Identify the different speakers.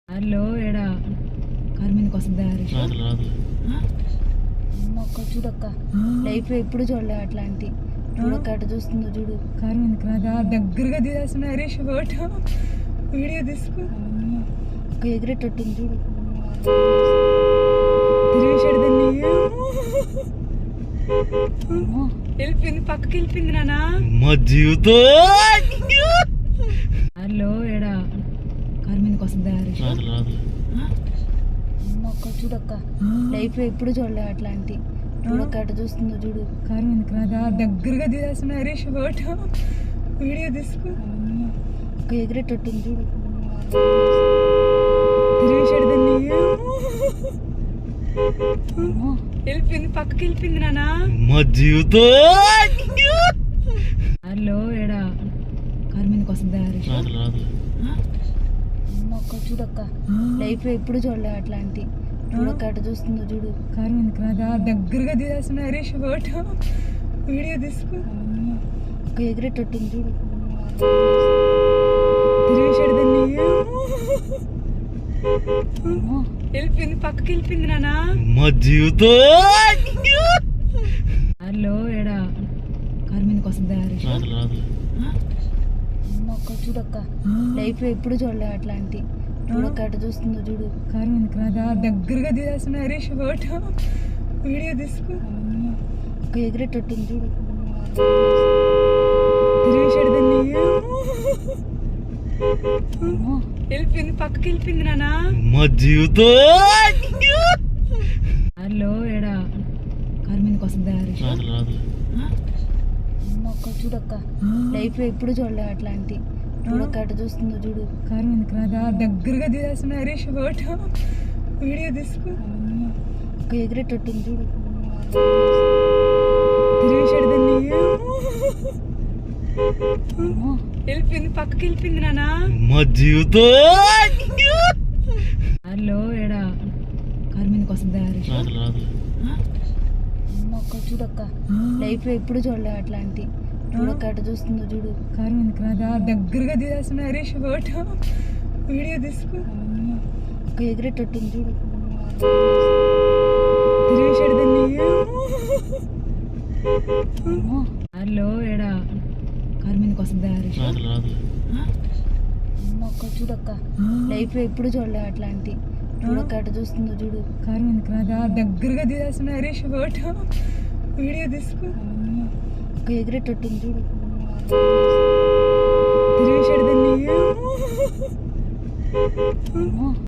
Speaker 1: Hello ఏడా car మీదకి వస్తుందా
Speaker 2: రాదు రాదు
Speaker 3: అక్క చూడక్క లైఫ్ లో ఎప్పుడు చూడలే అట్లాంటి చూడక్క అటు చూస్తుందో చూడు.
Speaker 1: కారు మీదకి రాదా దగ్గరగా తీసేస్తున్నా హరీష్ ఫోటో వీడియో తీసుకో
Speaker 3: అక్క ఎగిరేటట్టుంది చూడు.
Speaker 1: తిరిగేసాడు దాన్ని
Speaker 3: అమ్మో,
Speaker 1: వెళ్ళిపోయింది పక్కకి వెళ్ళిపోయింది నానా.
Speaker 2: మా జీవితం
Speaker 1: హలో ఏడా కారు మీదకి వస్తుందా హరీష్
Speaker 2: రాదు రాదు
Speaker 3: అక్క చూడక్క లైఫ్ లో ఎప్పుడు చూడలే అట్లాంటి చూడక్క అటు చూస్తుందో చూడు.
Speaker 1: కారు మీదకి రాదా దగ్గరగా తీసేస్తున్నా హరీష్ ఫోటో వీడియో తీసుకో
Speaker 3: అక్క ఎగిరేటట్టుంది చూడు.
Speaker 1: తిరిగేసాడు దాన్ని
Speaker 3: అమ్మో,
Speaker 1: వెళ్ళిపోయింది పక్కకి వెళ్ళిపోయింది నానా.
Speaker 2: మా జీవితం
Speaker 1: హలో ఏడా కారు మీదకి వస్తుందా హరీష్
Speaker 2: రాదు రాదు
Speaker 3: అక్క చూడక్క లైఫ్ లో ఎప్పుడు చూడలే అట్లాంటి చూడక్క అటు చూస్తుందో చూడు.
Speaker 1: కారు మీదకి రాదా దగ్గరగా తీసేస్తున్నా హరీష్ ఫోటో వీడియో తీసుకో
Speaker 3: అక్క ఎగిరేటట్టుంది చూడు.
Speaker 1: తిరిగేసాడు దాన్ని
Speaker 3: అమ్మో,
Speaker 1: వెళ్ళిపోయింది పక్కకి వెళ్ళిపోయింది నానా.
Speaker 2: మా జీవితం
Speaker 1: హలో ఏడా కారు మీదకి వస్తుందా హరీష్
Speaker 2: రాదు రాదు
Speaker 3: అక్క చూడక్క లైఫ్ లో ఎప్పుడు చూడలే అట్లాంటి చూడక్క అటు చూస్తుందో చూడు.
Speaker 1: కారు మీదకి రాదా దగ్గరగా తీసేస్తున్నా హరీష్ ఫోటో వీడియో తీసుకో
Speaker 3: అక్క ఎగిరేటట్టుంది చూడు.
Speaker 1: తిరిగేసాడు దాన్ని
Speaker 3: అమ్మో,
Speaker 1: వెళ్ళిపోయింది పక్కకి వెళ్ళిపోయింది నానా.
Speaker 2: మా జీవితం
Speaker 1: హలో ఏడా కారు మీదకి వస్తుందా హరీష్
Speaker 2: రాదు రాదు
Speaker 3: అక్క చూడక్క లైఫ్ లో ఎప్పుడు చూడలే అట్లాంటి చూడక్క అటు చూస్తుందో చూడు.
Speaker 1: కారు మీదకి రాదా దగ్గరగా తీసేస్తున్నా హరీష్ ఫోటో వీడియో తీసుకో
Speaker 3: అక్క ఎగిరేటట్టుంది చూడు.
Speaker 1: తిరిగేసాడు దాన్ని
Speaker 3: అమ్మో,
Speaker 1: వెళ్ళిపోయింది పక్కకి వెళ్ళిపోయింది నానా.
Speaker 2: మా జీవితం
Speaker 1: హలో ఏడా కారు మీదకి వస్తుందా హరీష్
Speaker 2: రాదు రాదు
Speaker 3: అక్క చూడక్క లైఫ్ లో ఎప్పుడు చూడలే అట్లాంటి చూడక్క అటు చూస్తుందో చూడు.
Speaker 1: కారు మీదకి రాదా దగ్గరగా తీసేస్తున్నా హరీష్ ఫోటో వీడియో తీసుకో
Speaker 3: అక్క ఎగిరేటట్టుంది చూడు.
Speaker 1: తిరిగేసాడు దాన్ని
Speaker 3: అమ్మో,
Speaker 1: హలో ఏడా కారు మీదకి వస్తుందా హరీష్
Speaker 2: రాదు రాదు
Speaker 3: అక్క చూడక్క లైఫ్ లో ఎప్పుడు చూడలే అట్లాంటి చూడక్క అటు చూస్తుందో చూడు.
Speaker 1: కారు మీదకి రాదా దగ్గరగా తీసేస్తున్నా హరీష్ ఫోటో వీడియో తీసుకో
Speaker 3: అక్క ఎగిరేటట్టుంది చూడు.
Speaker 1: తిరిగేసాడు దాన్ని
Speaker 3: అమ్మో,